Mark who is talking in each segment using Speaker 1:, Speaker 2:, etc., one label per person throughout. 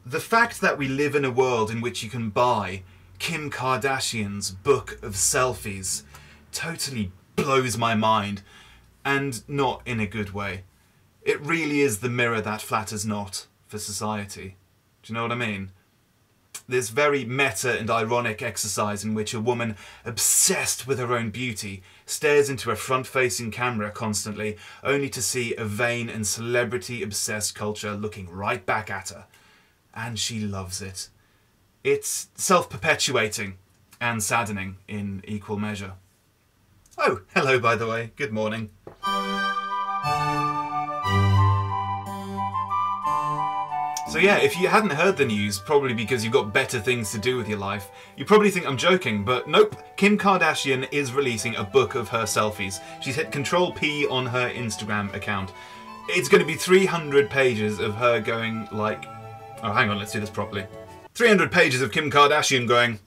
Speaker 1: The fact that we live in a world in which you can buy Kim Kardashian's book of selfies totally blows my mind, and not in a good way. It really is the mirror that flatters not for society. Do you know what I mean? This very meta and ironic exercise in which a woman obsessed with her own beauty stares into a front-facing camera constantly, only to see a vain and celebrity-obsessed culture looking right back at her. And she loves it. It's self-perpetuating and saddening in equal measure. Oh, hello by the way. Good morning. So yeah, if you hadn't heard the news, probably because you've got better things to do with your life, you probably think I'm joking, but nope. Kim Kardashian is releasing a book of her selfies. She's hit Control-P on her Instagram account. It's going to be 300 pages of her going like... Oh, hang on, let's do this properly. 300 pages of Kim Kardashian going...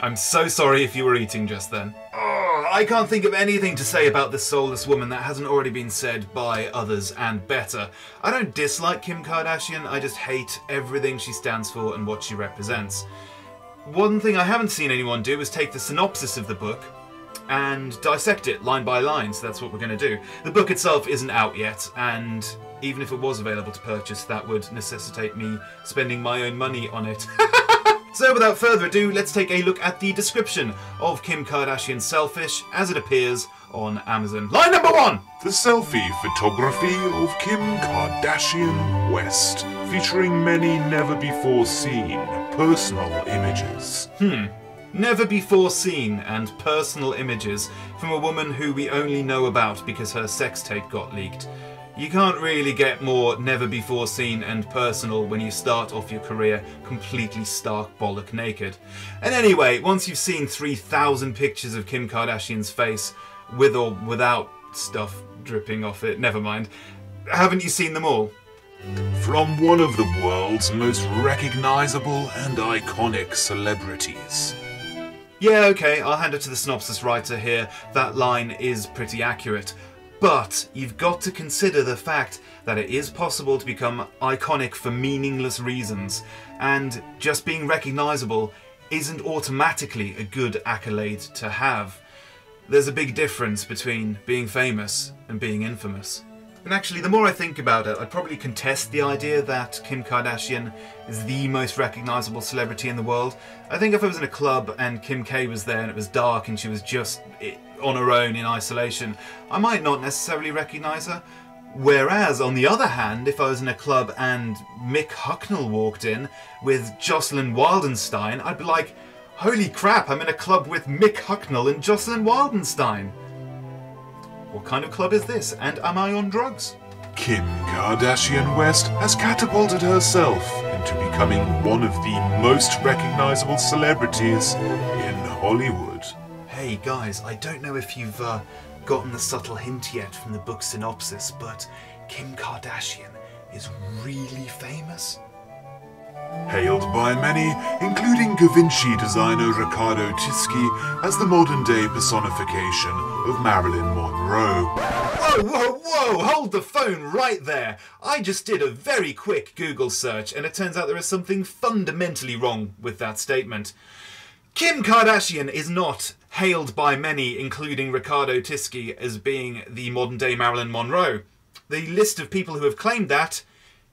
Speaker 1: I'm so sorry if you were eating just then. Oh, I can't think of anything to say about this soulless woman that hasn't already been said by others and better. I don't dislike Kim Kardashian, I just hate everything she stands for and what she represents. One thing I haven't seen anyone do is take the synopsis of the book and dissect it line by line, so that's what we're going to do. The book itself isn't out yet, and even if it was available to purchase, that would necessitate me spending my own money on it. So without further ado, let's take a look at the description of Kim Kardashian Selfish as it appears on Amazon. Line number 1!
Speaker 2: The selfie photography of Kim Kardashian West, featuring many never-before-seen personal images.
Speaker 1: Never before seen and personal images from a woman who we only know about because her sex tape got leaked. You can't really get more never before seen and personal when you start off your career completely stark bollock naked. And anyway, once you've seen 3,000 pictures of Kim Kardashian's face, with or without stuff dripping off it, never mind, haven't you seen them all?
Speaker 2: From one of the world's most recognisable and iconic celebrities.
Speaker 1: Yeah, okay, I'll hand it to the synopsis writer here. That line is pretty accurate. But you've got to consider the fact that it is possible to become iconic for meaningless reasons, and just being recognisable isn't automatically a good accolade to have. There's a big difference between being famous and being infamous. And actually, the more I think about it, I'd probably contest the idea that Kim Kardashian is the most recognisable celebrity in the world. I think if I was in a club and Kim K was there and it was dark and she was just on her own in isolation, I might not necessarily recognise her. Whereas, on the other hand, if I was in a club and Mick Hucknall walked in with Jocelyn Wildenstein, I'd be like, holy crap, I'm in a club with Mick Hucknall and Jocelyn Wildenstein. What kind of club is this, and am I on drugs?
Speaker 2: Kim Kardashian West has catapulted herself into becoming one of the most recognisable celebrities in Hollywood.
Speaker 1: Hey guys, I don't know if you've gotten the subtle hint yet from the book synopsis, but Kim Kardashian is really famous.
Speaker 2: Hailed by many, including Givenchy designer Riccardo Tisci as the modern-day personification of Marilyn Monroe.
Speaker 1: Whoa, whoa, whoa! Hold the phone right there! I just did a very quick Google search, and it turns out there is something fundamentally wrong with that statement. Kim Kardashian is not hailed by many, including Riccardo Tisci, as being the modern-day Marilyn Monroe. The list of people who have claimed that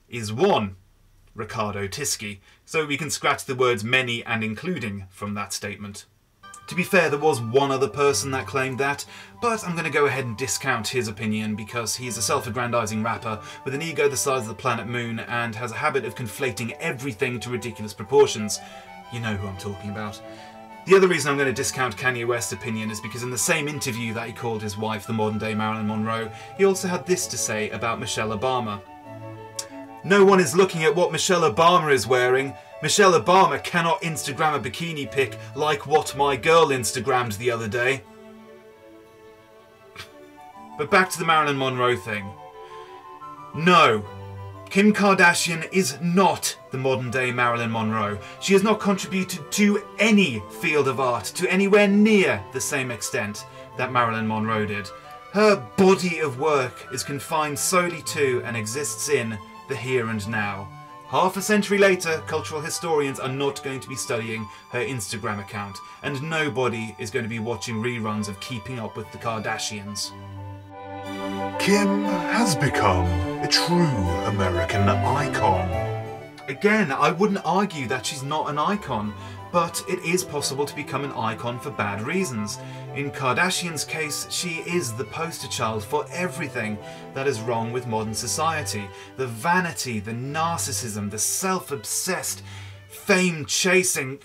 Speaker 1: is 1. Riccardo Tisci, so we can scratch the words many and including from that statement. To be fair, there was one other person that claimed that, but I'm going to go ahead and discount his opinion because he's a self-aggrandizing rapper with an ego the size of the planet Moon and has a habit of conflating everything to ridiculous proportions. You know who I'm talking about. The other reason I'm going to discount Kanye West's opinion is because in the same interview that he called his wife the modern-day Marilyn Monroe, he also had this to say about Michelle Obama. No one is looking at what Michelle Obama is wearing. Michelle Obama cannot Instagram a bikini pic like what my girl Instagrammed the other day. But back to the Marilyn Monroe thing. No, Kim Kardashian is not the modern-day Marilyn Monroe. She has not contributed to any field of art to anywhere near the same extent that Marilyn Monroe did. Her body of work is confined solely to and exists in the here and now. Half a century later, cultural historians are not going to be studying her Instagram account, and nobody is going to be watching reruns of Keeping Up with the Kardashians.
Speaker 2: Kim has become a true American icon.
Speaker 1: Again, I wouldn't argue that she's not an icon, but it is possible to become an icon for bad reasons. In Kardashian's case, she is the poster child for everything that is wrong with modern society. The vanity, the narcissism, the self-obsessed, fame-chasing,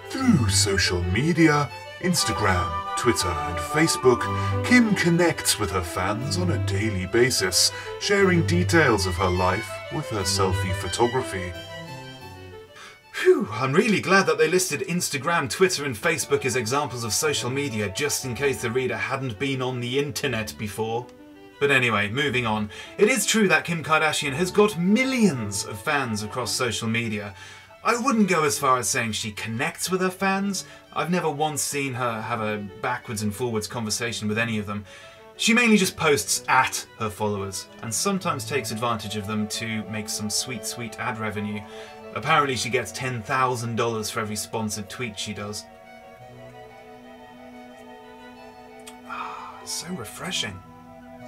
Speaker 2: Through social media, Instagram, Twitter and Facebook, Kim connects with her fans on a daily basis, sharing details of her life with her selfie photography.
Speaker 1: Phew, I'm really glad that they listed Instagram, Twitter and Facebook as examples of social media, just in case the reader hadn't been on the internet before. But anyway, moving on. It is true that Kim Kardashian has got millions of fans across social media. I wouldn't go as far as saying she connects with her fans. I've never once seen her have a backwards and forwards conversation with any of them. She mainly just posts at her followers, and sometimes takes advantage of them to make some sweet, sweet ad revenue. Apparently she gets $10,000 for every sponsored tweet she does. So refreshing.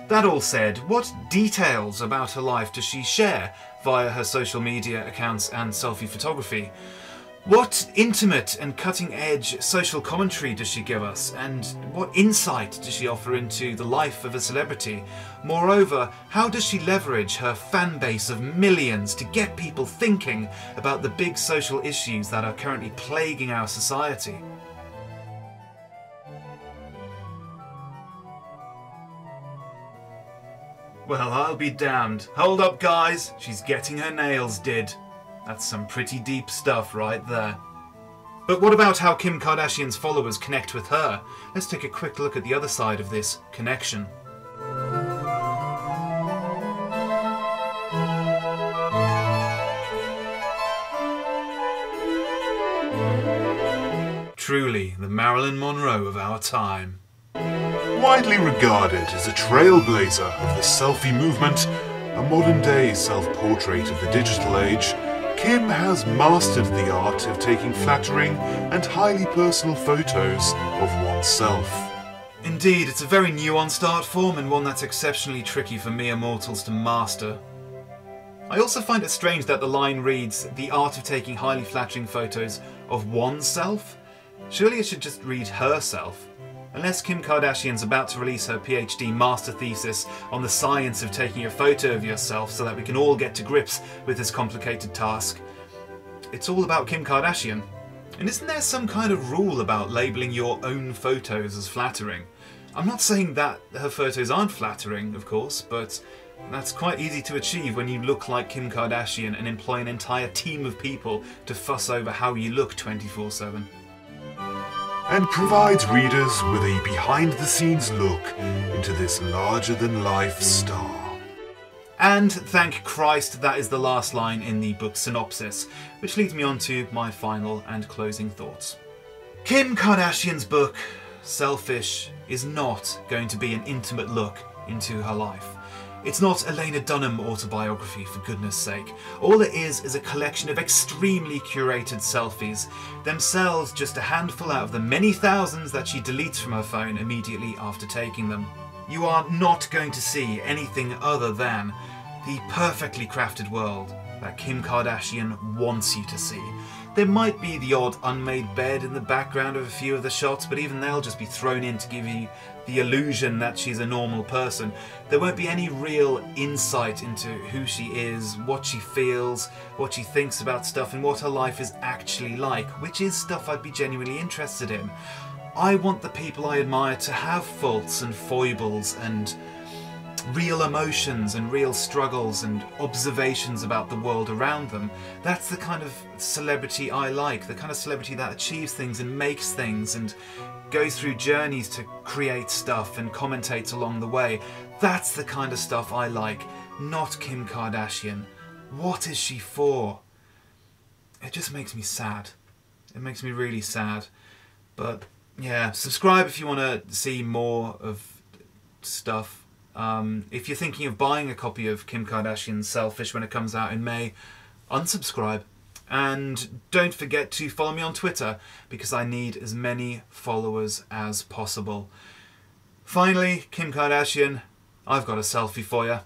Speaker 1: That all said, what details about her life does she share via her social media accounts and selfie photography? What intimate and cutting-edge social commentary does she give us, and what insight does she offer into the life of a celebrity? Moreover, how does she leverage her fan base of millions to get people thinking about the big social issues that are currently plaguing our society? Well, I'll be damned. Hold up, guys. She's getting her nails did. That's some pretty deep stuff right there. But what about how Kim Kardashian's followers connect with her? Let's take a quick look at the other side of this connection. Truly, the Marilyn Monroe of our time.
Speaker 2: Widely regarded as a trailblazer of the selfie movement, a modern-day self-portrait of the digital age, Kim has mastered the art of taking flattering and highly personal photos of oneself.
Speaker 1: Indeed, it's a very nuanced art form and one that's exceptionally tricky for mere mortals to master. I also find it strange that the line reads, "the art of taking highly flattering photos of oneself." Surely it should just read herself. Unless Kim Kardashian's about to release her PhD master thesis on the science of taking a photo of yourself so that we can all get to grips with this complicated task. It's all about Kim Kardashian. And isn't there some kind of rule about labelling your own photos as flattering? I'm not saying that her photos aren't flattering, of course, but that's quite easy to achieve when you look like Kim Kardashian and employ an entire team of people to fuss over how you look 24/7.
Speaker 2: And provides readers with a behind-the-scenes look into this larger-than-life star.
Speaker 1: And thank Christ that is the last line in the book synopsis, which leads me on to my final and closing thoughts. Kim Kardashian's book, Selfish, is not going to be an intimate look into her life. It's not a Lena Dunham autobiography, for goodness sake. All it is a collection of extremely curated selfies, themselves just a handful out of the many thousands that she deletes from her phone immediately after taking them. You are not going to see anything other than the perfectly crafted world that Kim Kardashian wants you to see. There might be the odd unmade bed in the background of a few of the shots, but even they'll just be thrown in to give you the illusion that she's a normal person. There won't be any real insight into who she is, what she feels, what she thinks about stuff, and what her life is actually like, which is stuff I'd be genuinely interested in. I want the people I admire to have faults and foibles and real emotions and real struggles and observations about the world around them. That's the kind of celebrity I like, the kind of celebrity that achieves things and makes things and goes through journeys to create stuff and commentates along the way. That's the kind of stuff I like, not Kim Kardashian. What is she for? It just makes me sad. It makes me really sad. But yeah, subscribe if you want to see more of stuff. If you're thinking of buying a copy of Kim Kardashian's Selfish when it comes out in May, unsubscribe. And don't forget to follow me on Twitter, because I need as many followers as possible. Finally, Kim Kardashian, I've got a selfie for you.